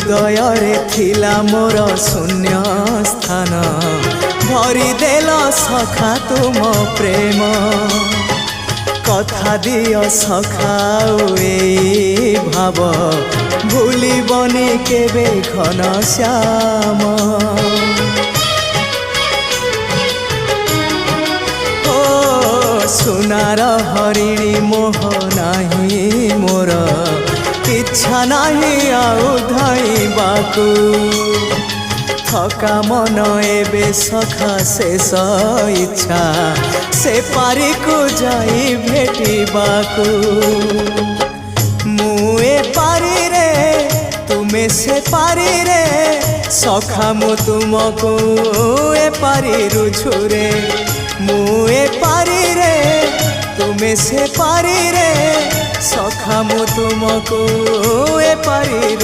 हृदय रे थिला मोर शून्य स्थान भरी देल सखा तुम प्रेम कथा दियो सखाओ ए भाव भूलिबनी केबे घन श्याम ओ सुनार हरिणी मोह नाही मोर इच्छा नहीं आउ धाइबाकू थका मन एबे सखा शेष इच्छा से पारी को जाई भेटिबाकू मुए पारी रे तुमे से पारी रे सखा मु तुमको ए पारी रुझुरे मुए पारी रे तुमे से पारी रे सखा मु तुमको ए पारी